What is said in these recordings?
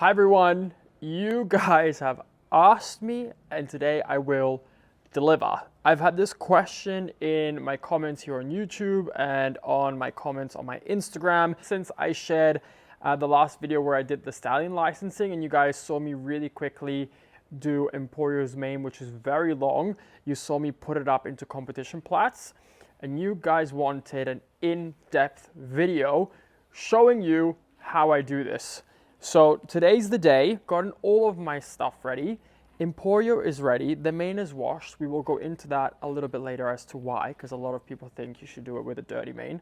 Hi everyone, you guys have asked me and today I will deliver. I've had this question in my comments here on YouTube and on my comments on my Instagram since I shared the last video where I did the stallion licensing and you guys saw me really quickly do Emporio's mane, which is very long. You saw me put it up into competition plats and you guys wanted an in-depth video showing you how I do this. So today's the day, gotten all of my stuff ready. Emporio is ready, the mane is washed. We will go into that a little bit later as to why, because a lot of people think you should do it with a dirty mane.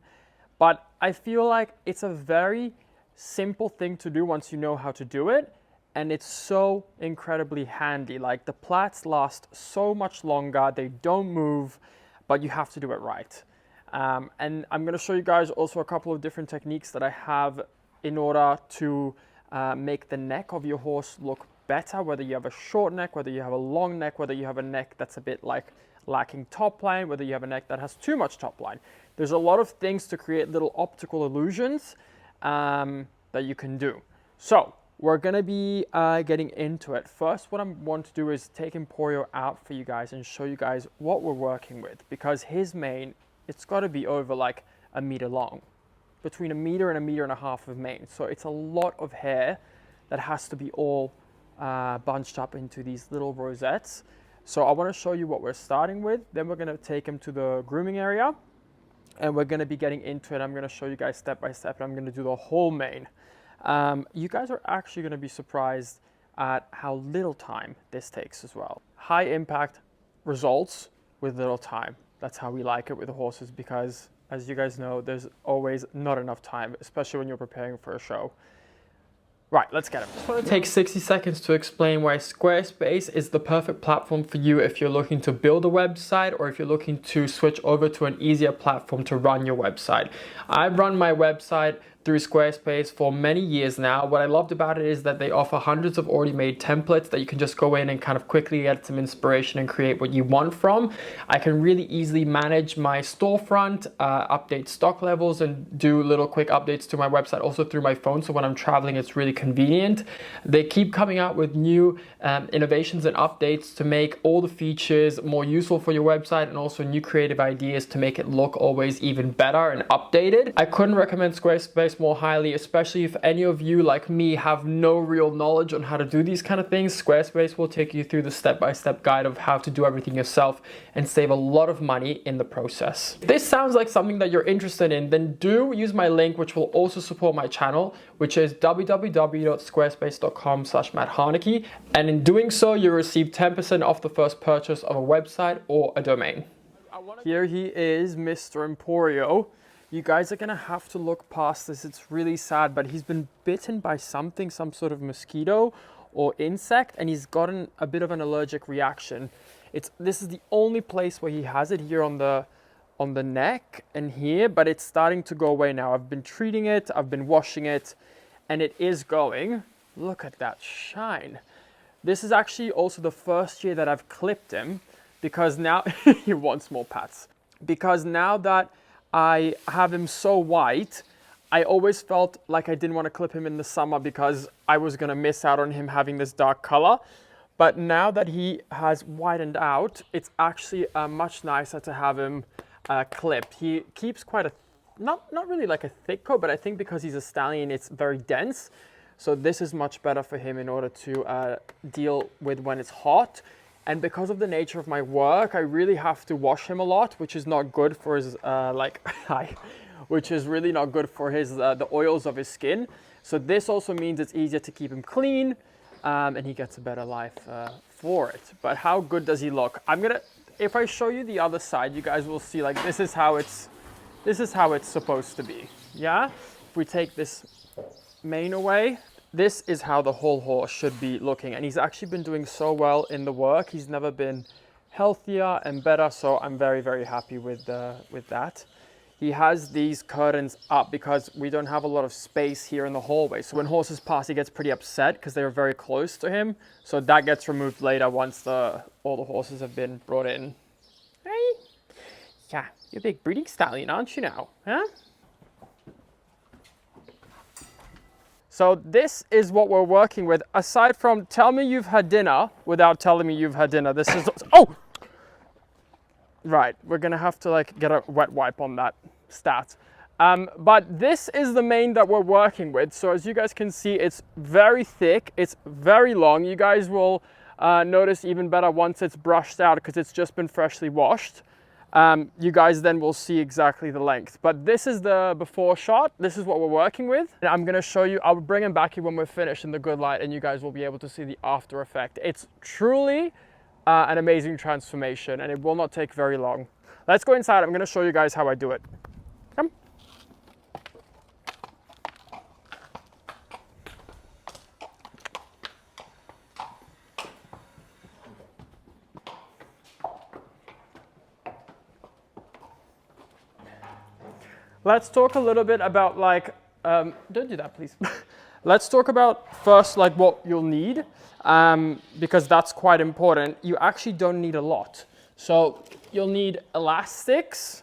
But I feel like it's a very simple thing to do once you know how to do it. And it's so incredibly handy. Like the plaits last so much longer, they don't move, but you have to do it right. And I'm gonna show you guys also a couple of different techniques that I have in order to make the neck of your horse look better, whether you have a short neck, whether you have a long neck, whether you have a neck that's a bit like lacking top line, whether you have a neck that has too much top line. There's a lot of things to create little optical illusions that you can do. So we're gonna be getting into it. First, what I want to do is take Emporio out for you guys and show you guys what we're working with, because his mane, it's gotta be over like a meter long. Between a meter and a half of mane. So it's a lot of hair that has to be all bunched up into these little rosettes. So I want to show you what we're starting with. Then we're going to take him to the grooming area and we're going to be getting into it. I'm going to show you guys step by step and I'm going to do the whole mane. You guys are actually going to be surprised at how little time this takes as well. High impact results with little time. That's how we like it with the horses, because as you guys know, there's always not enough time, especially when you're preparing for a show. Right, let's get it. I just want to take 60 seconds to explain why Squarespace is the perfect platform for you if you're looking to build a website or if you're looking to switch over to an easier platform to run your website. I've run my website through Squarespace for many years now. What I loved about it is that they offer hundreds of already made templates that you can just go in and kind of quickly get some inspiration and create what you want from. I can really easily manage my storefront, update stock levels, and do little quick updates to my website also through my phone. So when I'm traveling, it's really convenient. They keep coming out with new innovations and updates to make all the features more useful for your website and also new creative ideas to make it look always even better and updated. I couldn't recommend Squarespace more highly, especially if any of you like me have no real knowledge on how to do these kind of things. Squarespace will take you through the step-by-step guide of how to do everything yourself and save a lot of money in the process. If this sounds like something that you're interested in, then do use my link, which will also support my channel, which is www.squarespace.com/MattHarnacke. And in doing so, you'll receive 10% off the first purchase of a website or a domain. Here he is, Mr. Emporio. You guys are gonna have to look past this. It's really sad, but he's been bitten by something, some sort of mosquito or insect, and he's gotten a bit of an allergic reaction. This is the only place where he has it, here on the neck and here, but it's starting to go away now. I've been treating it, I've been washing it, and it is going. Look at that shine. This is actually also the first year that I've clipped him, because now he wants more pats. Because now that I have him so white, I always felt like I didn't want to clip him in the summer because I was going to miss out on him having this dark color. But now that he has whitened out, it's actually much nicer to have him clipped. He keeps quite a, not really like a thick coat, but I think because he's a stallion, it's very dense. So this is much better for him in order to deal with when it's hot. And because of the nature of my work, I really have to wash him a lot, which is not good for his, which is really not good for his, the oils of his skin. So this also means it's easier to keep him clean, and he gets a better life for it. But how good does he look? If I show you the other side, you guys will see, like, this is how it's supposed to be. Yeah? If we take this mane away, this is how the whole horse should be looking, and he's actually been doing so well in the work. He's never been healthier and better, so I'm very, very happy with that. He has these curtains up because we don't have a lot of space here in the hallway. So when horses pass, he gets pretty upset because they're very close to him. So that gets removed later once all the horses have been brought in. Hey, yeah, you're a big breeding stallion, aren't you now? Huh? So this is what we're working with. Aside from tell me you've had dinner without telling me you've had dinner. This is, oh! Right, we're gonna have to like get a wet wipe on that stat. But this is the mane that we're working with. So as you guys can see, it's very thick, it's very long. You guys will notice even better once it's brushed out because it's just been freshly washed. You guys then will see exactly the length. But this is the before shot. This is what we're working with. And I'm gonna show you, I'll bring him back here when we're finished in the good light and you guys will be able to see the after effect. It's truly an amazing transformation and it will not take very long. Let's go inside. I'm gonna show you guys how I do it. Come. Let's talk a little bit about like, don't do that please. Let's talk about first like what you'll need because that's quite important. You actually don't need a lot. So you'll need elastics.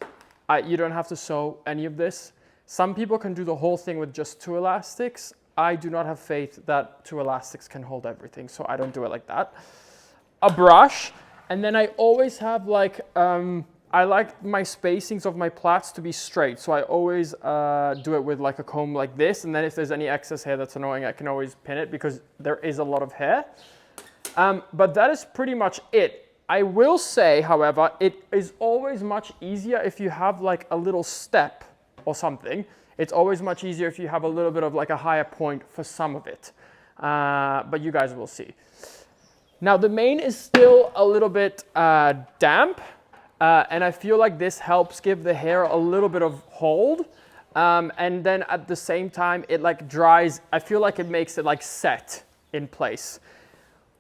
You don't have to sew any of this. Some people can do the whole thing with just 2 elastics. I do not have faith that 2 elastics can hold everything, so I don't do it like that. A brush, and then I always have like, I like my spacings of my plaits to be straight, so I always do it with like a comb like this, and then if there's any excess hair that's annoying, I can always pin it because there is a lot of hair. But that is pretty much it. I will say, however, it is always much easier if you have like a little step or something. It's always much easier if you have a little bit of like a higher point for some of it, but you guys will see. Now the mane is still a little bit damp. And I feel like this helps give the hair a little bit of hold. And then at the same time, it like dries. I feel like it makes it like set in place.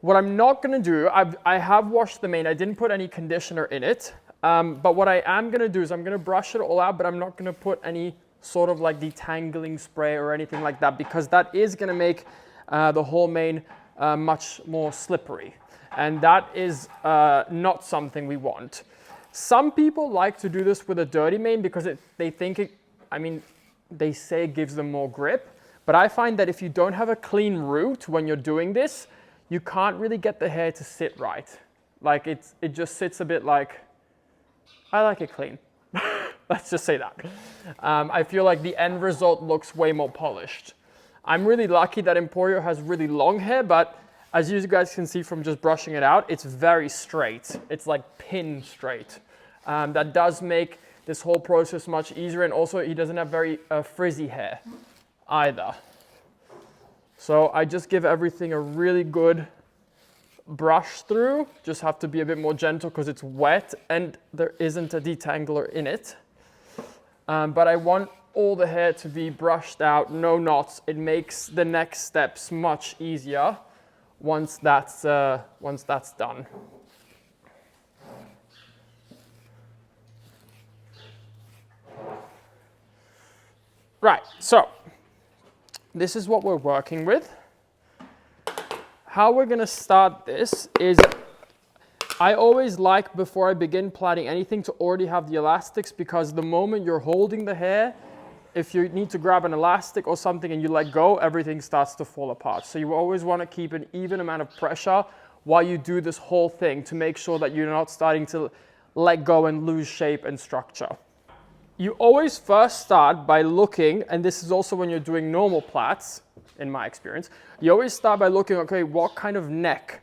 What I'm not gonna do, I have washed the mane. I didn't put any conditioner in it. But what I am gonna do is I'm gonna brush it all out, but I'm not gonna put any sort of like detangling spray or anything like that because that is gonna make the whole mane much more slippery. And that is not something we want. Some people like to do this with a dirty mane because they think it, I mean, they say it gives them more grip. But I find that if you don't have a clean root when you're doing this, you can't really get the hair to sit right. Like it just sits a bit like, I like it clean. Let's just say that. I feel like the end result looks way more polished. I'm really lucky that Emporio has really long hair, but as you guys can see from just brushing it out, it's very straight. It's like pin straight. That does make this whole process much easier, and also he doesn't have very frizzy hair either. So I just give everything a really good brush through. Just have to be a bit more gentle because it's wet and there isn't a detangler in it. But I want all the hair to be brushed out, no knots. It makes the next steps much easier once that's done. Right, so this is what we're working with. How we're gonna start this is, I always like, before I begin plaiting anything, to already have the elastics, because the moment you're holding the hair, if you need to grab an elastic or something and you let go, everything starts to fall apart. So you always want to keep an even amount of pressure while you do this whole thing to make sure that you're not starting to let go and lose shape and structure. You always first start by looking, and this is also when you're doing normal plaits, in my experience, you always start by looking, okay, what kind of neck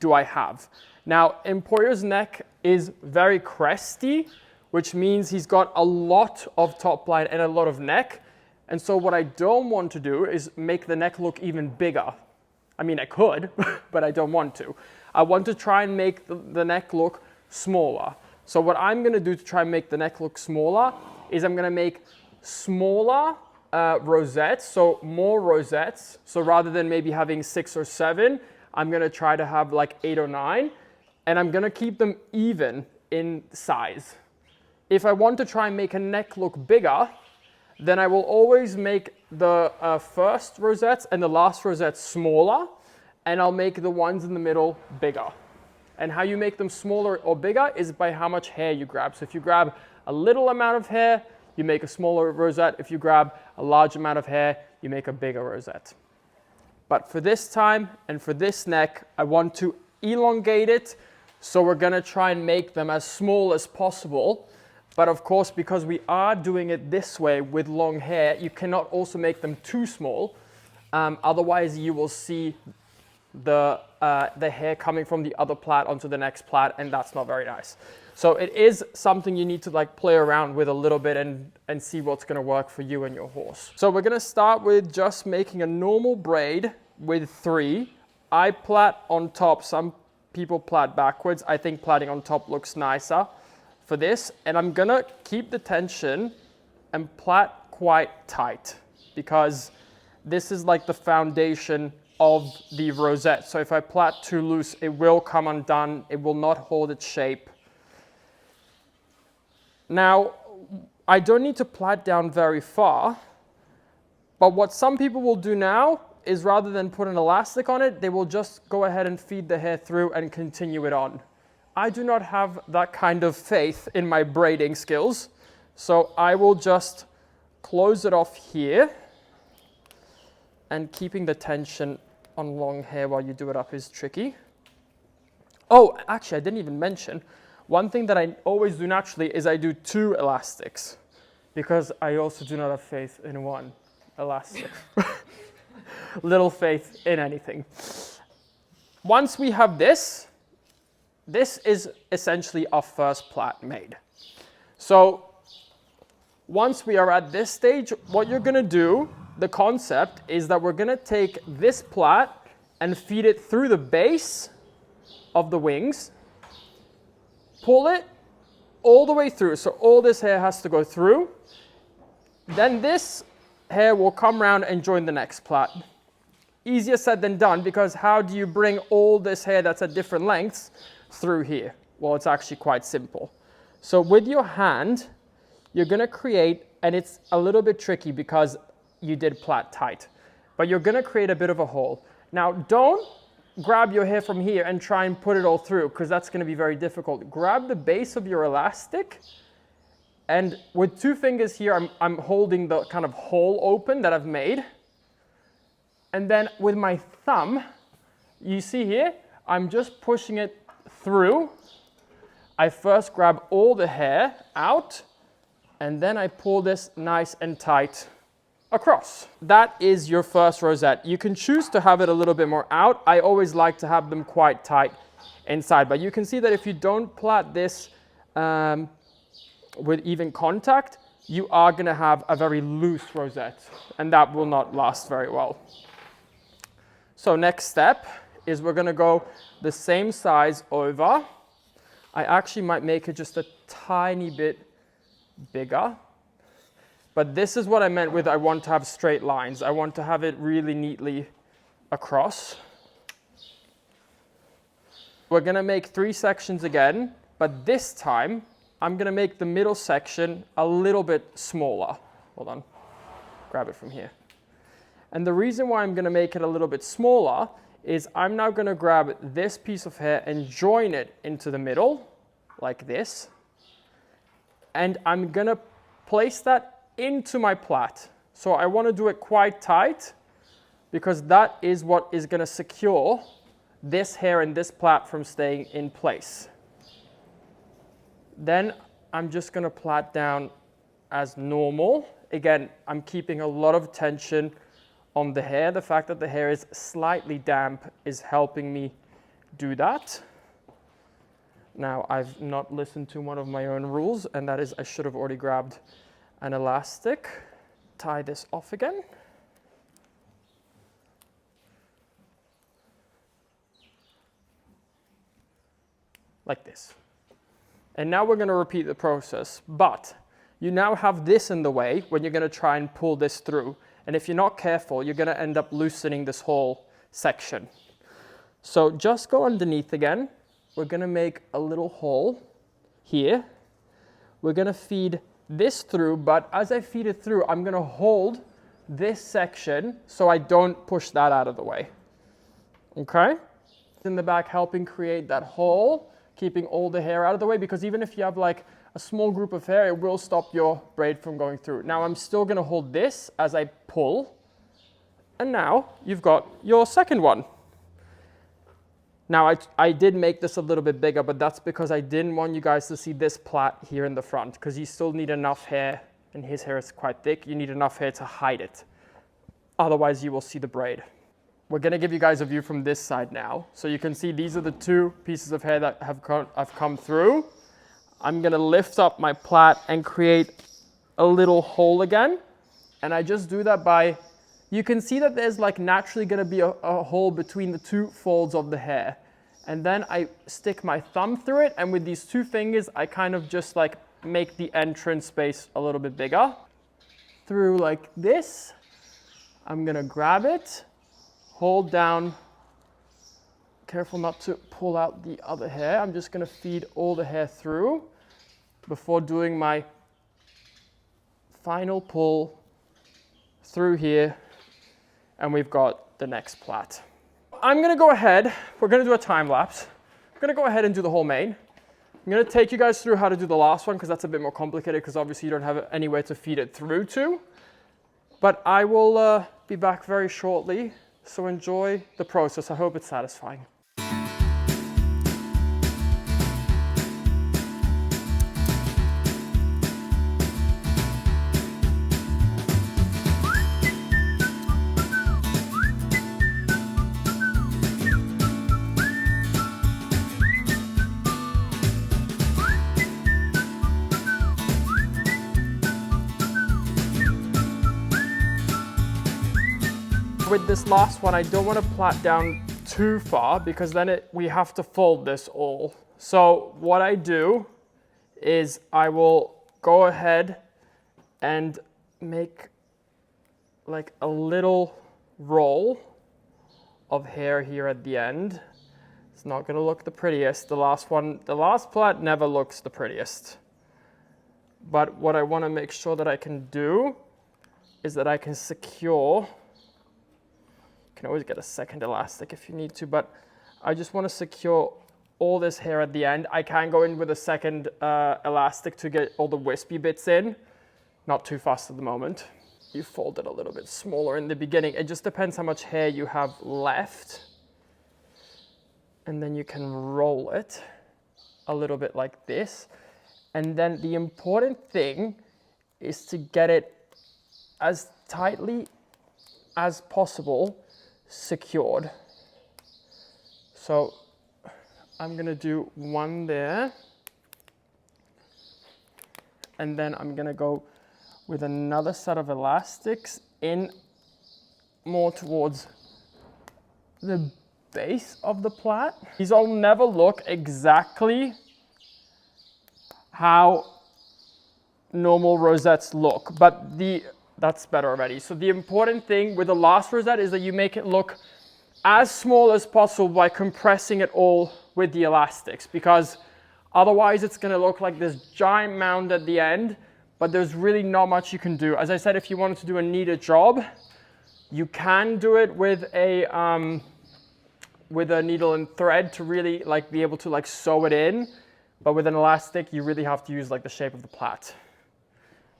do I have? Now, Emporio's neck is very cresty, which means he's got a lot of top line and a lot of neck. And so what I don't want to do is make the neck look even bigger. I mean, I could, but I don't want to. I want to try and make the neck look smaller. So what I'm gonna do to try and make the neck look smaller is I'm gonna make smaller rosettes, so more rosettes. So rather than maybe having 6 or 7, I'm gonna try to have like 8 or 9, and I'm gonna keep them even in size. If I want to try and make a neck look bigger, then I will always make the first rosettes and the last rosettes smaller, and I'll make the ones in the middle bigger. And how you make them smaller or bigger is by how much hair you grab. So if you grab a little amount of hair, you make a smaller rosette. If you grab a large amount of hair, you make a bigger rosette. But for this time and for this neck, I want to elongate it. So we're gonna try and make them as small as possible. But of course, because we are doing it this way with long hair, you cannot also make them too small. Otherwise, you will see the hair coming from the other plait onto the next plait, and that's not very nice. So it is something you need to like play around with a little bit and see what's gonna work for you and your horse. So we're gonna start with just making a normal braid with 3. I plait on top. Some people plait backwards. I think plaiting on top looks nicer for this. And I'm gonna keep the tension and plait quite tight because this is like the foundation of the rosette. So if I plait too loose, it will come undone. It will not hold its shape. Now, I don't need to plait down very far, but what some people will do now is rather than put an elastic on it, they will just go ahead and feed the hair through and continue it on. I do not have that kind of faith in my braiding skills, so I will just close it off here, and keeping the tension on long hair while you do it up is tricky. Oh, actually, I didn't even mention, one thing that I always do naturally is I do 2 elastics because I also do not have faith in 1 elastic. Little faith in anything. Once we have this is essentially our first plait made. So once we are at this stage, what you're gonna do, the concept is that we're gonna take this plait and feed it through the base of the wings, pull it all the way through. So all this hair has to go through. Then this hair will come around and join the next plait. Easier said than done, because how do you bring all this hair that's at different lengths through here? Well, it's actually quite simple. So with your hand, you're gonna create, and it's a little bit tricky because you did plait tight, but you're gonna create a bit of a hole. Now, don't grab your hair from here and try and put it all through, because that's gonna be very difficult. Grab the base of your elastic, and with 2 fingers here, I'm holding the kind of hole open that I've made. And then with my thumb, you see here, I'm just pushing it through. I first grab all the hair out, and then I pull this nice and tight across. That is your first rosette. You can choose to have it a little bit more out. I always like to have them quite tight inside, but you can see that if you don't plait this with even contact, you are gonna have a very loose rosette, and that will not last very well. So next step is we're gonna go the same size over. I actually might make it just a tiny bit bigger, but this is what I meant with I want to have straight lines. I want to have it really neatly across. We're gonna make 3 sections again, but this time I'm gonna make the middle section a little bit smaller. Hold on, grab it from here. And the reason why I'm gonna make it a little bit smaller is I'm now gonna grab this piece of hair and join it into the middle, like this. And I'm gonna place that into my plait. So I wanna do it quite tight, because that is what is gonna secure this hair and this plait from staying in place. Then I'm just gonna plait down as normal. Again, I'm keeping a lot of tension on the hair. The fact that the hair is slightly damp is helping me do that. Now, I've not listened to one of my own rules, and that is I should have already grabbed an elastic. Tie this off again. Like this. And now we're gonna repeat the process, but you now have this in the way when you're gonna try and pull this through. And if you're not careful, you're gonna end up loosening this whole section. So just go underneath again. We're gonna make a little hole here. We're gonna feed this through, but as I feed it through, I'm gonna hold this section so I don't push that out of the way. Okay? In the back, helping create that hole, keeping all the hair out of the way, because even if you have like a small group of hair, it will stop your braid from going through. Now I'm still gonna hold this as I pull, And now you've got your second one. Now I did make this a little bit bigger, but that's because I didn't want you guys to see this plait here in the front, because you still need enough hair, and his hair is quite thick, you need enough hair to hide it. Otherwise you will see the braid. We're gonna give you guys a view from this side now. So you can see these are the two pieces of hair that have come through. I'm gonna lift up my plait and create a little hole again. And I just do that by, you can see that there's like naturally gonna be a hole between the two folds of the hair. And then I stick my thumb through it, and with these two fingers, I kind of just like make the entrance space a little bit bigger. Through like this, I'm gonna grab it, hold down, careful not to pull out the other hair. I'm just gonna feed all the hair through before doing my final pull through here, and we've got the next plait. I'm gonna go ahead, we're gonna do a time lapse. I'm gonna go ahead and do the whole mane. I'm gonna take you guys through how to do the last one, because that's a bit more complicated, because obviously you don't have anywhere to feed it through to. But I will be back very shortly, so enjoy the process. I hope it's satisfying. With this last one, I don't want to plait down too far, because then we have to fold this all. So what I do is I will go ahead and make like a little roll of hair here at the end. It's not going to look the prettiest. The last plait never looks the prettiest. But what I want to make sure that I can do is that I can secure. You can always get a second elastic if you need to, but I just want to secure all this hair at the end. I can go in with a second elastic to get all the wispy bits in. Not too fast at the moment. You fold it a little bit smaller in the beginning. It just depends how much hair you have left. And then you can roll it a little bit like this. And then the important thing is to get it as tightly as possible secured. So I'm gonna do one there, and then I'm gonna go with another set of elastics in more towards the base of the plait. These all never look exactly how normal rosettes look, but that's better already. So the important thing with the last rosette is that you make it look as small as possible by compressing it all with the elastics, because otherwise it's going to look like this giant mound at the end, but there's really not much you can do. As I said, if you wanted to do a neater job, you can do it with a needle and thread to really like be able to like sew it in, but with an elastic you really have to use like the shape of the plait.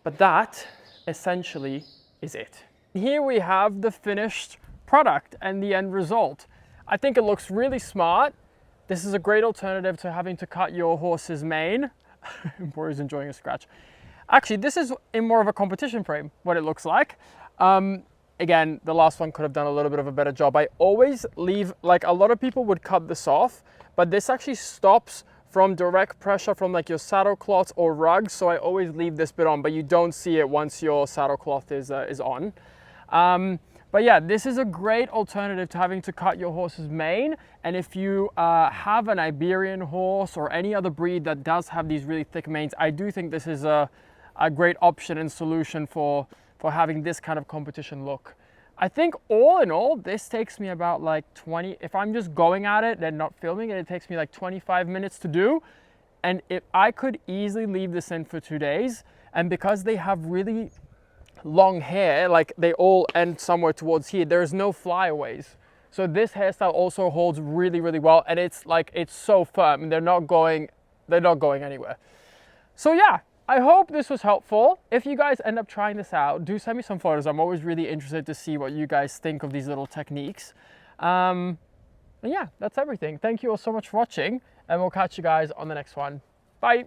But that essentially is it. Here we have the finished product and the end result. I think it looks really smart. This is a great alternative to having to cut your horse's mane. Boris enjoying a scratch. Actually, this is in more of a competition frame, what it looks like. Again, the last one could have done a little bit of a better job. I always leave, like a lot of people would cut this off, but this actually stops from direct pressure from like your saddle cloth or rug, so I always leave this bit on, but you don't see it once your saddle cloth is on. But yeah, this is a great alternative to having to cut your horse's mane, and if you have an Iberian horse or any other breed that does have these really thick manes, I do think this is a great option and solution for having this kind of competition look. I think all in all, this takes me about like 20, if I'm just going at it and not filming it, it takes me like 25 minutes to do. And if I could easily leave this in for 2 days, and because they have really long hair, like they all end somewhere towards here, there's no flyaways. So this hairstyle also holds really, really well, and it's like, it's so firm, and they're not going anywhere. So yeah, I hope this was helpful. If you guys end up trying this out, do send me some photos. I'm always really interested to see what you guys think of these little techniques. And yeah, that's everything. Thank you all so much for watching, and we'll catch you guys on the next one. Bye.